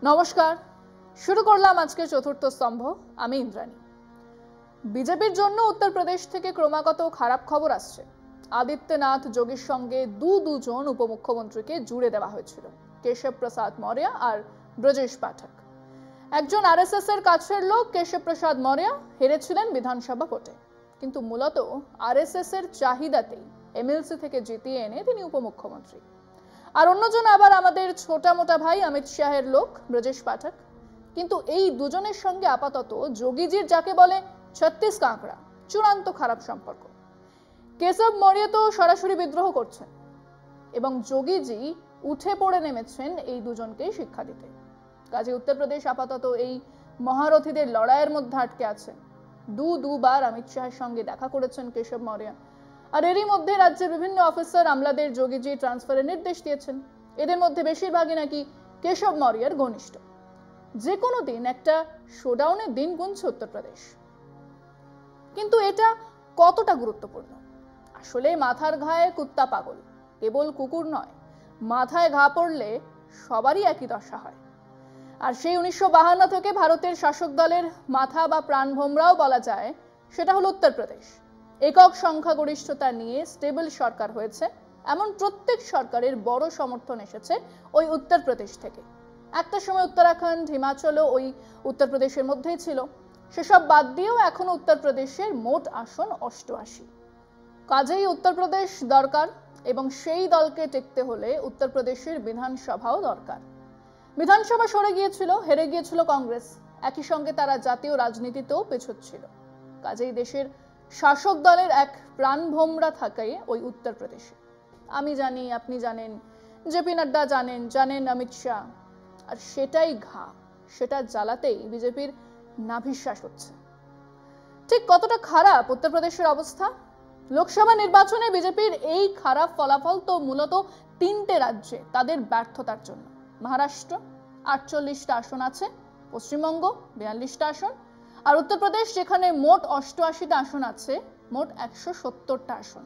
নমস্কার, শুরু করলাম আজকের চতুর্থ স্তম্ভ। আমি ইন্দ্রাণী। বিজেপির জন্য উত্তরপ্রদেশ থেকে ক্রমাগত খারাপ খবর আসছে। আদিত্যনাথ যোগীর সঙ্গে দুজন উপমুখ্যমন্ত্রীকে জুড়ে দেওয়া হয়েছিল, কেশব প্রসাদ মৌর্য আর ব্রজেশ পাঠক। একজন আরএসএস এর কাছের লোক কেশব প্রসাদ মৌর্য হেরেছিলেন বিধানসভা ভোটে, কিন্তু মূলত আরএসএস এর চাহিদাতেই এমএলসি থেকে জিতিয়ে এনে তিনি উপমুখ্যমন্ত্রী। আর অন্যজন আবার আমাদের ছোটা মোটা ভাই অমিত শাহের লোক ব্রজেশ পাঠক। কিন্তু এই দুজনের সঙ্গে আপাতত যোগীজির যাকে বলে 36 কাঁকড়া চূড়ান্ত খারাপ সম্পর্ক। কেশব মৌর্য তো সরাসরি বিদ্রোহ করছেন এবং যোগীজি উঠে পড়ে নেমেছেন এই দুজনকেই শিক্ষা দিতে। কাজে উত্তরপ্রদেশ আপাতত এই মহারথীদের লড়াইয়ের মধ্যে আটকে আছে। দুবার অমিত শাহের সঙ্গে দেখা করেছেন কেশব মৌর্য। আর এরই মধ্যে রাজ্যের বিভিন্ন অফিসার আমলাদের যোগীজি ট্রান্সফারের নির্দেশ দিয়েছেন। এদের মধ্যে বেশিরভাগই নাকি কেশব মৌর্যের ঘনিষ্ঠ। যে কোনো দিন একটা শোডাউনের দিন গুনছে উত্তরপ্রদেশ। কিন্তু এটা কতটা গুরুত্বপূর্ণ? আসলে মাথার ঘায়ে কুত্তা পাগল, কেবল কুকুর নয়, মাথায় ঘা পড়লে সবারই একই দশা হয়। আর সেই 1952 থেকে ভারতের শাসক দলের মাথা বা প্রাণভোমরাও বলা যায়, সেটা হলো উত্তরপ্রদেশ। একক সংখ্যাগরিষ্ঠতা নিয়ে স্টেবল সরকার হয়েছে, এমন প্রত্যেক সরকারের বড় সমর্থন এসেছে ওই উত্তরপ্রদেশ থেকে। একটা সময় উত্তরাখণ্ড, হিমাচলও ওই উত্তরপ্রদেশের মধ্যেই ছিল। সেসব বাদ দিয়েও এখন উত্তরপ্রদেশের মোট আসন 88। কাজেই উত্তরপ্রদেশ দরকার, এবং সেই দলকে টিকতে হলে উত্তরপ্রদেশের বিধানসভাও দরকার। বিধানসভা সরে গিয়েছিল, হেরে গিয়েছিল কংগ্রেস, একই সঙ্গে তারা জাতীয় রাজনীতিতেও পেছচ্ছিল। কাজেই দেশের শাসক দলের এক প্রাণভোমরা থাকে ওই উত্তরপ্রদেশে। আমি জানি, আপনি জানেন, জেপি নাড্ডা জানেন অমিত শাহ। আর সেটাই ঘা, সেটা জ্বালাতেই বিজেপির নাভিশ্বাস হচ্ছে। ঠিক কতটা খারাপ উত্তরপ্রদেশের অবস্থা? লোকসভা নির্বাচনে বিজেপির এই খারাপ ফলাফল তো মূলত 3টে রাজ্যে তাদের ব্যর্থতার জন্য। মহারাষ্ট্র 48টা আসন আছে, পশ্চিমবঙ্গ 42টা আসন, আর উত্তরপ্রদেশ যেখানে মোট 88টা আসন আছে, মোট 170টা আসন।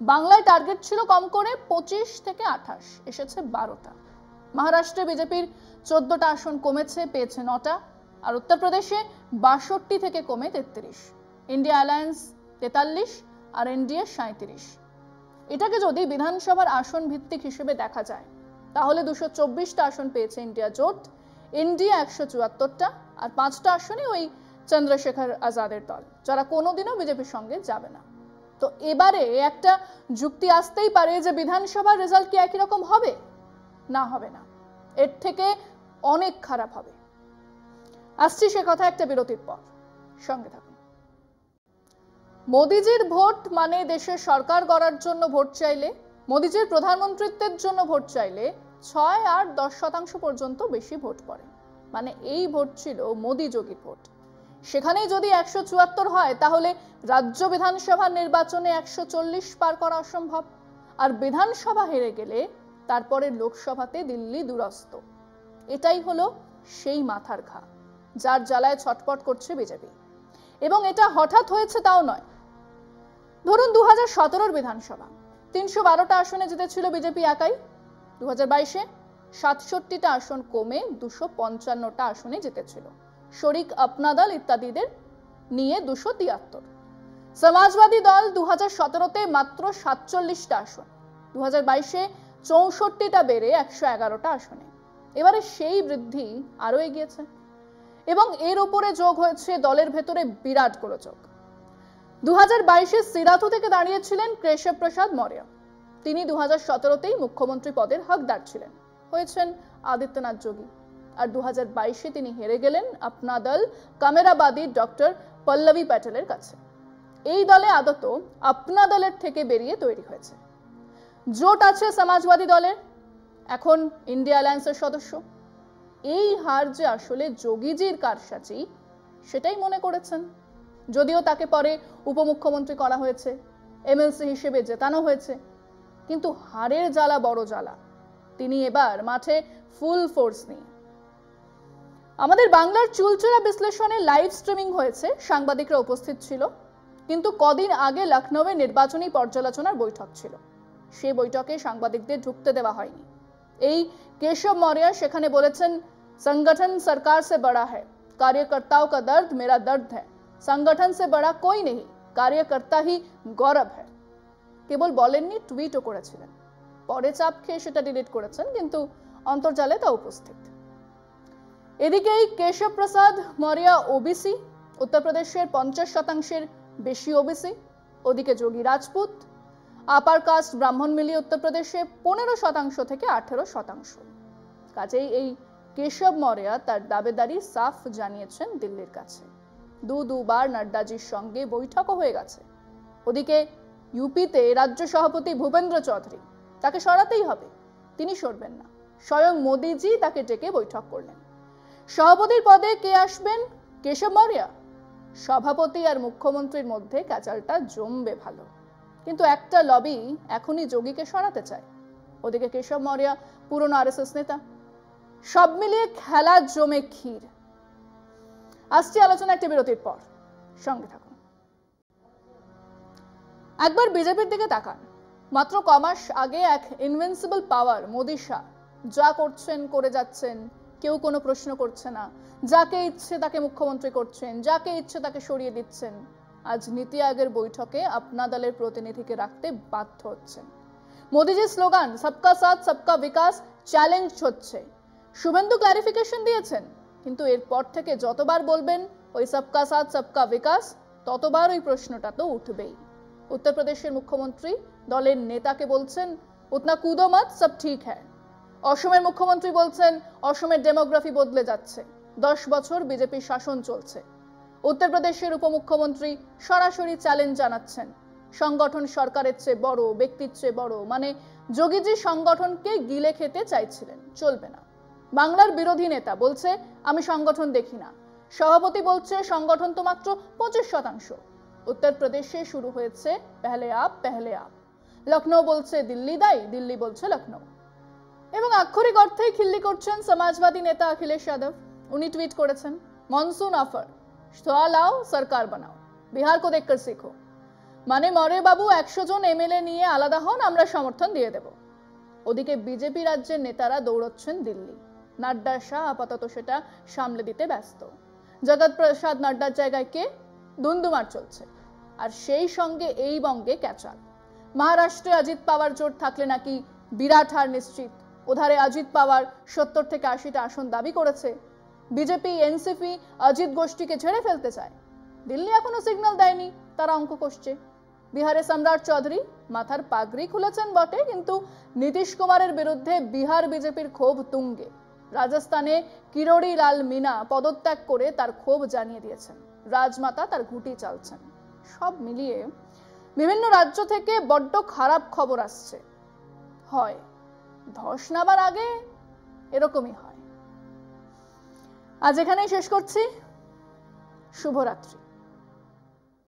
বাংলায় টার্গেট ছিল কম করে 25 থেকে 28, এসেছে 12টা। মহারাষ্ট্রে বিজেপির 14টা আসন কমেছে, পেয়েছে 9টা। আর উত্তরপ্রদেশে 62 থেকে কমে 33। ইন্ডিয়া অ্যালায়েন্স 43 আর এনডিএ 37। এটাকে যদি বিধানসভার আসন ভিত্তিক হিসেবে দেখা যায়, তাহলে 224টা আসন পেয়েছে ইন্ডিয়া জোট, ইন্ডিয়া 174টা, আর 5টা আসনে ওই চন্দ্রশেখর আজাদের দল, যারা কোনোদিনও বিজেপির সঙ্গে যাবে না। তো এবারে একটা যুক্তি আসতেই পারে যে বিধানসভার রেজাল্ট কি একই রকম হবে? না, হবে না, এর থেকে অনেক খারাপ হবে। আসছি সে কথা একটা বিরতির পর, সঙ্গে থাকুন। মোদিজির ভোট মানে দেশের সরকার গড়ার জন্য ভোট চাইলে, মোদিজির প্রধানমন্ত্রীত্বের জন্য ভোট চাইলে 6 আর 10% পর্যন্ত বেশি ভোট পড়ে। মানে এই ভোট ছিল মোদি যোগীর ভোট। সেখানেই যদি 174 হয়, তাহলে রাজ্য বিধানসভা নির্বাচনে 140 পার করা অসম্ভব। আর বিধানসভা হেরে গেলে তারপরে লোকসভাতে দিল্লি দুরস্ত। এটাই হলো সেই মাথার ঘা, যার জ্বালায় ছটপট করছে বিজেপি। এবং এটা হঠাৎ হয়েছে তাও নয়। ধরুন 2017 বিধানসভা 312টা আসনে জিতেছিল বিজেপি একাই। 2022-এ 67টা আসন কমে 255টা আসনে জিতেছিল, শরিক আপনা দল ইত্যাদিদের নিয়ে 273। সমাজবাদী দল 2017-তে মাত্র 47টা আসন, 2022-এ 64টা বেড়ে 111টা আসনে। এবারে সেই বৃদ্ধি আরো এগিয়েছে, এবং এর উপরে যোগ হয়েছে দলের ভেতরে বিরাট গোলযোগ। 2022-এ সিরাথু থেকে দাঁড়িয়েছিলেন কেশব প্রসাদ মৌর্য। তিনি 2017-তেই মুখ্যমন্ত্রী পদের হকদার ছিলেন, হয়েছেন আদিত্যনাথ যোগী। আর 2022-এ তিনি হেরে গেলেন আপনা দল কামেরাবাদী ডক্টর পল্লবী প্যাটেলের কাছে। এই দলে আদত আপনা দলের থেকে বেরিয়ে তৈরি হয়েছে। জোট আছে সমাজবাদী দলের, এখন ইন্ডিয়া অ্যালায়েন্সের সদস্য। এই হার যে আসলে যোগীজির কারসাজি, সেটাই মনে করেছেন। যদিও তাকে পরে উপমুখ্যমন্ত্রী করা হয়েছে, এমএলসি হিসেবে জেতানো হয়েছে, কিন্তু হারের জ্বালা বড় জ্বালা। তিনি এবার মাঠে ফুল ফোর্স নিয়ে। আমাদের বাংলার চুলচেরা বিশ্লেষণে লাইভ স্ট্রিমিং হয়েছে, সাংবাদিকরা উপস্থিত ছিল। কিন্তু কদিন আগে লখনৌয়ে নির্বাচনী পর্যালোচনার বৈঠক ছিল, সেই বৈঠকে সাংবাদিকদের ঢুকতে দেওয়া হয়নি। এই কেশব মৌর্য সেখানে বলেছেন, संगठन सरकार से बड़ा है, कार्यकर्ताओं का दर्द मेरा दर्द है, संगठन से बड़ा कोई नहीं, कार्यकर्ता ही गौरव है। কেবল বলেননি, টুইটও করেছিলেন। পরে চাপ খেয়ে সেটা ডিলিট করেছেন, কিন্তু অন্তর্জালে তা উপস্থিত। এদিকেই কেশব প্রসাদ মৌর্য ওবিসি, উত্তরপ্রদেশের 50% বেশি ওবিসি। ওদিকে যোগী রাজপুত, আপার কাস্ট ব্রাহ্মণ মিলিয়ে উত্তরপ্রদেশে 15% থেকে 18%। কাজেই এই কেশব মৌর্য তার দাবেদারি সাফ জানিয়েছেন দিল্লির কাছে। দুবার নাড্ডাজির সঙ্গে বৈঠকও হয়ে গেছে। ওদিকে ইউপিতে রাজ্য সভাপতি ভূপেন্দ্র চৌধুরী, তাকে সরাতেই হবে, তিনি সরবেন না। স্বয়ং মোদিজি তাকে ডেকে বৈঠক করলেন। সভাপতির পদে কে আসবেন? কেশব মৌর্য। সভাপতি আর মুখ্যমন্ত্রীর মধ্যে ক্যাচালটা জমবে ভালো, কিন্তু একটা লবি এখনই যোগীকে সরাতে চায়। ওদিকে কেশব মৌর্য পুরনো আরএসএস নেতা। সব মিলিয়ে খেলা জমে ক্ষীর। আসছে আলোচনা একটি বিরতির পর, সঙ্গে থাকুন। একবার বিজেপির দিকে তাকান। মাত্র কমাস আগে এক ইনভিনসিবল পাওয়ার মোদি শাহ, যা করছেন করে যাচ্ছেন, কেউ কোনো প্রশ্ন করছে না, যাকে ইচ্ছে তাকে মুখ্যমন্ত্রী করছেন, যাকে ইচ্ছে তাকে সরিয়ে দিচ্ছেন। আজ নীতি আয়োগের বৈঠকে আপনা দলের প্রতিনিধিকে রাখতে বাধ্য হচ্ছেন। মোদিজির স্লোগান সবকা সাথ সবকা বিকাশ চ্যালেঞ্জ হচ্ছে। শুভেন্দু ক্লারিফিকেশন দিয়েছেন, কিন্তু এরপর থেকে যতবার বলবেন ওই সবকা সাথ সবকা বিকাশ, ততবার ওই প্রশ্নটা তো উঠবেই। উত্তরপ্রদেশের মুখ্যমন্ত্রী দলের নেতাকে বলছেন উতনা কুদো মত, সব ঠিক হ্যায়। অসমের মুখ্যমন্ত্রী বলছেন অসমের ডেমোগ্রাফি বদলে যাচ্ছে, 10 বছর বিজেপি শাসন চলছে। উত্তরপ্রদেশের উপমুখ্যমন্ত্রী সরাসরি চ্যালেঞ্জ জানাচ্ছেন, সংগঠন সরকারের চেয়ে বড়, ব্যক্তির চেয়ে বড়, মানে যোগীজি সংগঠনকে গিলে খেতে চাইছিলেন, চলবে না। বাংলার বিরোধী নেতা বলছে আমি সংগঠন দেখি না। সভাপতি বলছে সংগঠন তো মাত্র 25%। উত্তরপ্রদেশে শুরু হয়েছে পেহলে আপ পেহলে আপ। লখনৌ বলছে দিল্লি দায়ী, দিল্লি বলছে লখনৌ। এবং আক্ষরিক অর্থেই খিল্লি করছেন সমাজবাদী নেতা অখিলেশ যাদব। উনি টুইট করেছেন মনসুন অফার, সওয়াল আও সরকার বানাও, বিহার কো দেখকর শিখো। মানে মৌর্য বাবু 100 জন এমএলএ নিয়ে আলাদা হন, আমরা সমর্থন দিয়ে দেব। ওদিকে বিজেপি রাজ্যের নেতারা দৌড়চ্ছেন দিল্লি। নাড্ডা শাহ আপাতত সেটা সামলে দিতে ব্যস্ত। জগৎ প্রসাদ নাড্ডার জায়গায় কে? দুন্দুমার চলছে। আর সেই সঙ্গে এই বঙ্গে ক্যাচাল। মহারাষ্ট্রে অজিত পাওয়ার জোট থাকলে নাকি বিরাট হার নিশ্চিত। ওধারে অজিত পাওয়ার 70 থেকে 80টা আসন দাবি করেছে। বিজেপি এনসিপি অজিত গোষ্ঠীকে ঝেড়ে ফেলতে চায়। দিল্লি এখনো সিগন্যাল দেয়নি, তারা অঙ্ক কষছে। বিহারে সম্রাট চৌধুরী মাথার পাগড়ি খুলেছেন বটে, কিন্তু নীতিশ কুমারের বিরুদ্ধে বিহার বিজেপির ক্ষোভ তুঙ্গে। রাজস্থানে কিরোড়ি লাল মিনা পদত্যাগ করে তার ক্ষোভ জানিয়ে দিয়েছেন। রাজমাতা তার ঘুঁটি চালছেন। সব মিলিয়ে বিভিন্ন রাজ্য থেকে বড্ড খারাপ খবর আসছে। হয় ধস নামার আগে এরকমই হয়। আজ এখানেই শেষ করছি। শুভরাত্রি।